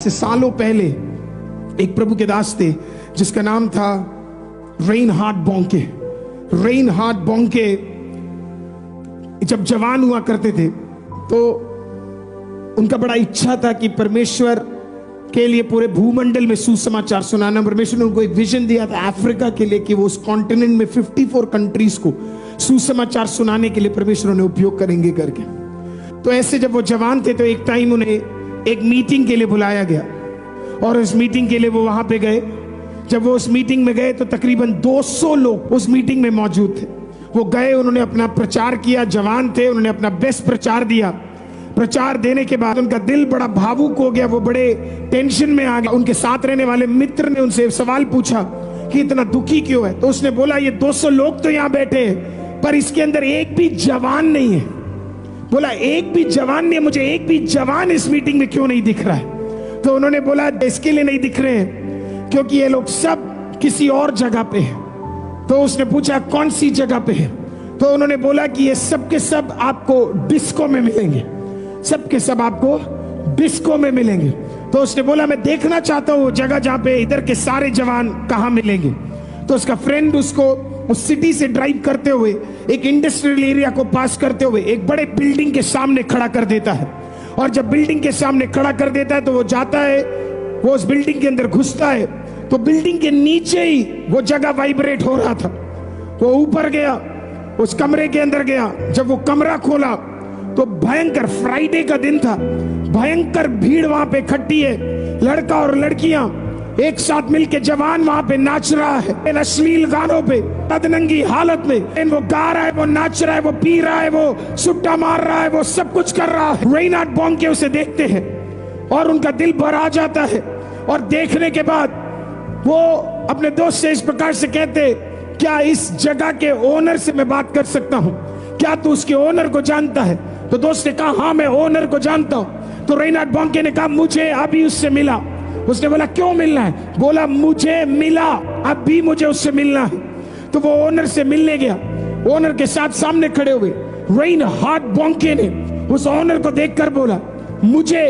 से सालों पहले एक प्रभु के दास थे जिसका नाम था रेनहार्ड बॉन्के। रेनहार्ड बॉन्के जब जवान हुआ करते थे तो उनका बड़ा इच्छा था कि परमेश्वर के लिए पूरे भूमंडल में सुसमाचार सुनाना। परमेश्वर ने उनको एक विजन दिया था अफ्रीका के लिए कि वो उस कॉन्टिनेंट में 54 कंट्रीज को सुसमाचार सुनाने के लिए परमेश्वर ने उपयोग करेंगे करके। तो ऐसे जब वो जवान थे तो एक टाइम उन्हें एक मीटिंग के लिए बुलाया गया और उस मीटिंग के लिए वो वहां पे गए। जब वो उस मीटिंग में गए तो तकरीबन 200 लोग उस मीटिंग में मौजूद थे। वो गए, उन्होंने अपना प्रचार किया, जवान थे, उन्होंने अपना बेस्ट प्रचार दिया। प्रचार देने के बाद उनका दिल बड़ा भावुक हो गया, वो बड़े टेंशन में आ गया। उनके साथ रहने वाले मित्र ने उनसे सवाल पूछा कि इतना दुखी क्यों है। तो उसने बोला ये 200 लोग तो यहाँ बैठे हैं पर इसके अंदर एक भी जवान नहीं है। बोला एक भी जवान नहीं, मुझे एक भी जवान इस मीटिंग में क्यों नहीं दिख रहा है। तो उन्होंने बोला इसके लिए नहीं दिख रहे हैं क्योंकि ये लोग सब किसी और जगह पे हैं। तो उसने पूछा कौन सी जगह पे है। तो उन्होंने बोला कि ये सब के सब आपको डिस्को में मिलेंगे, सब के सब आपको डिस्को में मिलेंगे। तो उसने बोला मैं देखना चाहता हूँ जगह जहाँ पे इधर के सारे जवान कहाँ मिलेंगे। तो उसका फ्रेंड उसको उस सिटी से ड्राइव करते हुए एक इंडस्ट्रियल एरिया को पास करते हुए एक बड़े बिल्डिंग के सामने खड़ा कर देता है। और जब बिल्डिंग के सामने खड़ा कर देता है तो वो जाता है, वो उस बिल्डिंग के अंदर घुसता है तो बिल्डिंग के नीचे ही वो जगह वाइब्रेट हो रहा था। वो ऊपर गया, उस कमरे के अंदर गया। जब वो कमरा खोला तो भयंकर, फ्राइडे का दिन था, भयंकर भीड़ वहां पे इकट्ठी है। लड़का और लड़कियां एक साथ मिलके, जवान वहां पे नाच रहा है अश्लील गानों पे, तदनंगी हालत में। वो गा रहा है, वो नाच रहा है, वो पी रहा है, वो सुट्टा मार रहा है, वो सब कुछ कर रहा है। रेनहार्ड बॉन्के उसे देखते हैं और उनका दिल भर आ जाता है। और देखने के बाद वो अपने दोस्त से इस प्रकार से कहते क्या इस जगह के ओनर से मैं बात कर सकता हूं, क्या तू उसके ओनर को जानता है। तो दोस्त ने कहा हाँ मैं ओनर को जानता हूं। तो रेनहार्ड बॉन्के ने कहा मुझे अभी उससे मिला। उसने बोला क्यों मिलना है। बोला मुझे मिला, अभी मुझे उससे मिलना है। तो वो ओनर से मिलने गया। ओनर के साथ सामने खड़े हुए रेनहार्ड बॉन्के ने उस ओनर को देखकर बोला मुझे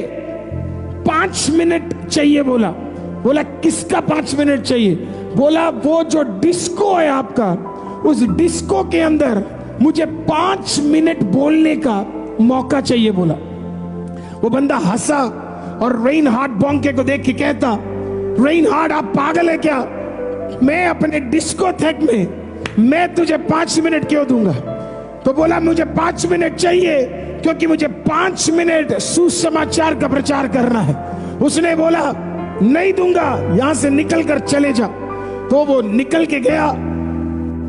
5 मिनट चाहिए। बोला किसका 5 मिनट चाहिए। बोला वो जो डिस्को है आपका, उस डिस्को के अंदर मुझे 5 मिनट बोलने का मौका चाहिए। बोला वो बंदा हंसा और रेनहार्ड बॉन्के को देख के कहता रेनहार्ड आप पागल है क्या, मैं अपने डिस्कोथेक में मैं तुझे 5 मिनट क्यों दूंगा। तो बोला मुझे 5 मिनट चाहिए क्योंकि मुझे 5 मिनट सुसमाचार का प्रचार करना है। उसने बोला नहीं दूंगा, यहां से निकल कर चले जा। तो वो निकल के गया,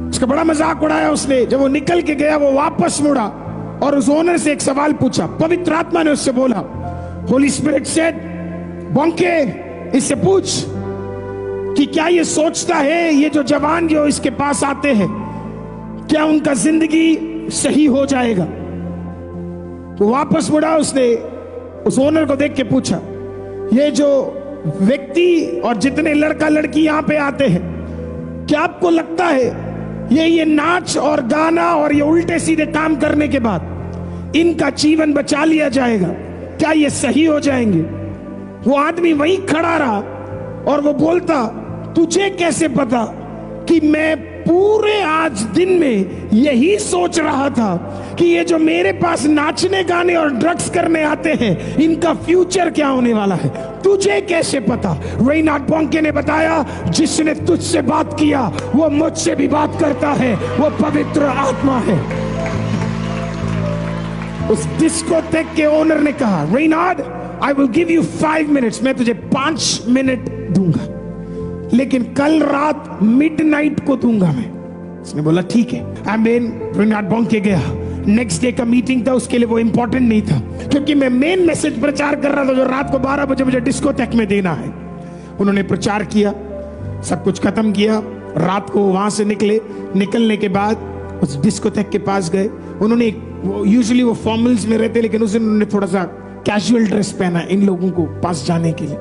उसका बड़ा मजाक उड़ाया उसने। जब वो निकल के गया वो वापस मुड़ा और उस ओनर से एक सवाल पूछा। पवित्र आत्मा ने उससे बोला, होली स्पिरिट सेड बॉन्के इससे पूछ कि क्या ये सोचता है ये जो जवान जो इसके पास आते हैं क्या उनका जिंदगी सही हो जाएगा। तो वापस मुड़ा, उसने उस ओनर को देख के पूछा ये जो व्यक्ति और जितने लड़का लड़की यहां पे आते हैं क्या आपको लगता है ये नाच और गाना और ये उल्टे सीधे काम करने के बाद इनका जीवन बचा लिया जाएगा, क्या ये सही हो जाएंगे। वो आदमी वहीं खड़ा रहा और वो बोलता तुझे कैसे पता कि मैं पूरे आज दिन में यही सोच रहा था कि ये जो मेरे पास नाचने गाने और ड्रग्स करने आते हैं इनका फ्यूचर क्या होने वाला है, तुझे कैसे पता। रेनहार्ड बॉन्के ने बताया जिसने तुझसे बात किया वो मुझसे भी बात करता है, वो पवित्र आत्मा है। उस डिस्कोथेक के ओनर ने कहा Reinhard I will give you 5 minutes, मैं तुझे 5 मिनट दूंगा लेकिन कल रात मिडनाइट को दूंगा मैं। उसने बोला ठीक है। रेनहार्ड बॉन्के गया। नेक्स्ट डे का मीटिंग था, उसके लिए वो इंपॉर्टेंट नहीं था क्योंकि मैं मेन मैसेज प्रचार कर रहा था जो रात को 12 बजे मुझे डिस्कोथेक में देना है। उन्होंने प्रचार किया, सब कुछ खत्म किया, रात को वहां से निकले। निकलने के बाद उस डिस्कोथेक के पास गए। उन्होंने यूजुअली वो फॉर्मल्स में रहते लेकिन उस दिन उन्होंने थोड़ा सा कैजुअल ड्रेस पहना इन लोगों को पास जाने के लिए।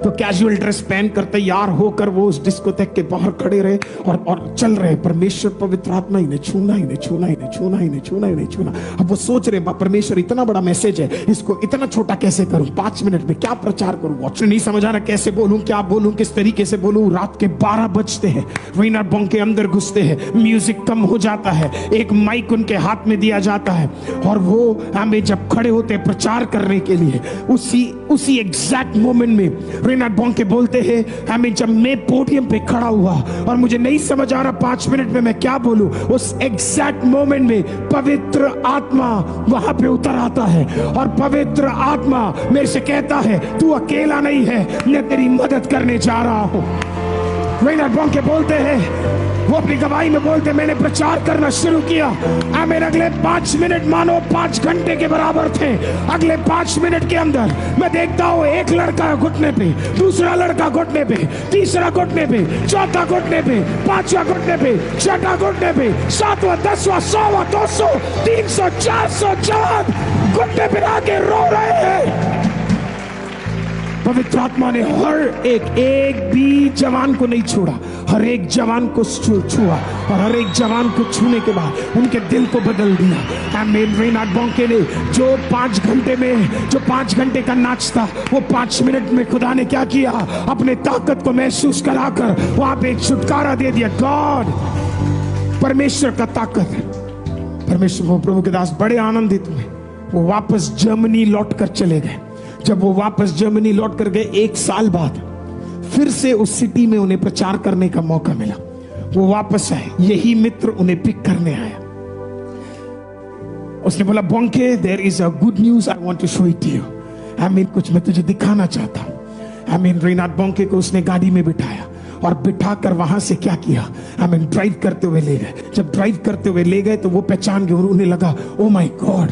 तो कैजुअल ड्रेस पहन कर तैयार होकर वो उस डिस्कोथेक के बाहर खड़े रहे और चल रहे। परमेश्वर पवित्र आत्मा इन्हें छूना, इन्हें छूना, इन्हें छूना, इन्हें छूना, इन्हें छूना। अब वो सोच रहे परमेश्वर इतना बड़ा मैसेज है, इसको इतना छोटा कैसे करूं, 5 मिनट में क्या प्रचार करूं, वॉच नहीं समझ आ रहा, कैसे बोलूं, क्या बोलूं, किस तरीके से बोलूं। रात के 12 बजते हैं, रेनहार्ड बोंके अंदर घुसते हैं, म्यूजिक कम हो जाता है, एक माइक उनके हाथ में दिया जाता है और वो हमें जब खड़े होते हैं प्रचार करने के लिए, उसी एग्जैक्ट मोमेंट में रेनहार्ड बोंके बोलते हैं, हमें जब मैं पोडियम पे खड़ा हुआ और मुझे नहीं समझ आ रहा 5 मिनट में मैं क्या बोलूं, उस एग्जैक्ट मोमेंट में पवित्र आत्मा वहां पे उतर आता है और पवित्र आत्मा मेरे से कहता है तू अकेला नहीं है, मैं तेरी मदद करने जा रहा हूं। रेनहार्ड बोंके बोलते हैं, वो अपनी गवाही में बोलते, मैंने प्रचार करना शुरू किया, मेरे अगले 5 मिनट मानो 5 घंटे के बराबर थे। अगले 5 मिनट के अंदर मैं देखता हूं एक लड़का घुटने पे, दूसरा लड़का घुटने पे, तीसरा घुटने पे, चौथा घुटने पे, पांचवा घुटने पे, छठा घुटने पे, 7वां 10वां 100वां 200 300 400 जवान घुटने पे आके रो रहे हैं। पवित्र आत्मा ने हर एक भी जवान को नहीं छोड़ा, हर एक जवान को छुआ और हर एक जवान को छूने के बाद उनके दिल को बदल दिया। आमीन। रेनहार्ड बोंके ने जो 5 घंटे में, जो 5 घंटे का नाच था, वो 5 मिनट में खुदा ने क्या किया, अपने ताकत को महसूस कराकर वहां पे एक छुटकारा दे दिया। गॉड, परमेश्वर का ताकत, परमेश्वर। वो प्रभु के दास बड़े आनंदित हुए, वो वापस जर्मनी लौट कर चले गए। जब वो वापस जर्मनी लौट कर गए, 1 साल बाद फिर से उस सिटी में उन्हें प्रचार करने का मौका मिला। वो वापस आए, यही मित्र उन्हें पिक करने आया। उसने बोला, बोंके, there is a good news, I want to show it to you. आमीन, कुछ मैं तुझे दिखाना चाहता हूं। आमीन। रेनहार्ड बोंके को उसने गाड़ी में बिठाया और बिठाकर वहां से क्या किया, आमीन, ड्राइव करते हुए ले गए। जब ड्राइव करते हुए ले गए तो वो पहचान गए और उन्हें लगा, ओ माय गॉड,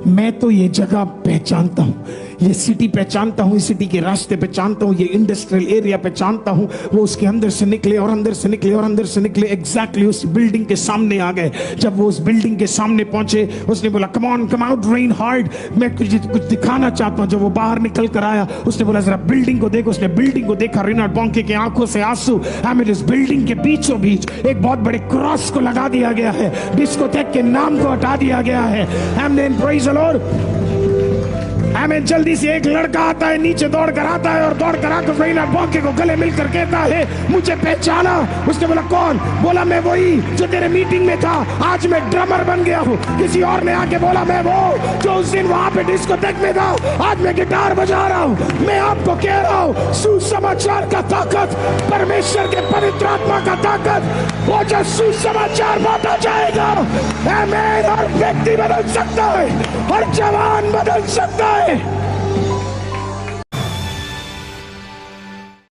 मैं तो ये जगह पहचानता हूं, ये सिटी पहचानता हूं, इस सिटी के रास्ते पहचानता हूं, ये इंडस्ट्रियल एरिया पहचानता हूं। वो उसके अंदर से निकले और अंदर से निकले और अंदर से निकले, एग्जैक्टली उस बिल्डिंग के सामने आ गए। जब वो उस बिल्डिंग के सामने पहुंचे, उसने बोला, come on, come out Reinhard, मैं तुझे कुछ दिखाना चाहता हूं। जब वो बाहर निकल कर आया, उसने बोला, जरा बिल्डिंग को देखो। उसने बिल्डिंग को देखा, रेनहार्ड बोंके की आंखों से आंसू। आमीन। इस बिल्डिंग के बीचों बीच एक बहुत बड़े क्रॉस को लगा दिया गया है, डिस्कोथेक के नाम को हटा दिया गया है। आमीन, प्रेज़ द लॉर्ड। हमें जल्दी से एक लड़का आता है, नीचे दौड़ कर आता है और दौड़ कर आकर रेनहार्ड बोंके को गले मिलकर कहता है, मुझे पहचाना? उसने बोला, कौन? बोला, मैं वही जो तेरे मीटिंग में था, आज मैं ड्रमर बन गया हूँ। किसी और ने आके बोला, मैं वो जो उस दिन वहां पे डिस्कोथेक में था, आज मैं गिटार बजा रहा हूँ। मैं आपको कह रहा हूँ, सुसमाचार का ताकत, परमेश्वर के पवित्र आत्मा का ताकत, वो जो सुसमाचार बांटा जाएगा, आमीन, हर व्यक्ति बदल सकता है, हर जवान बदल सकता है।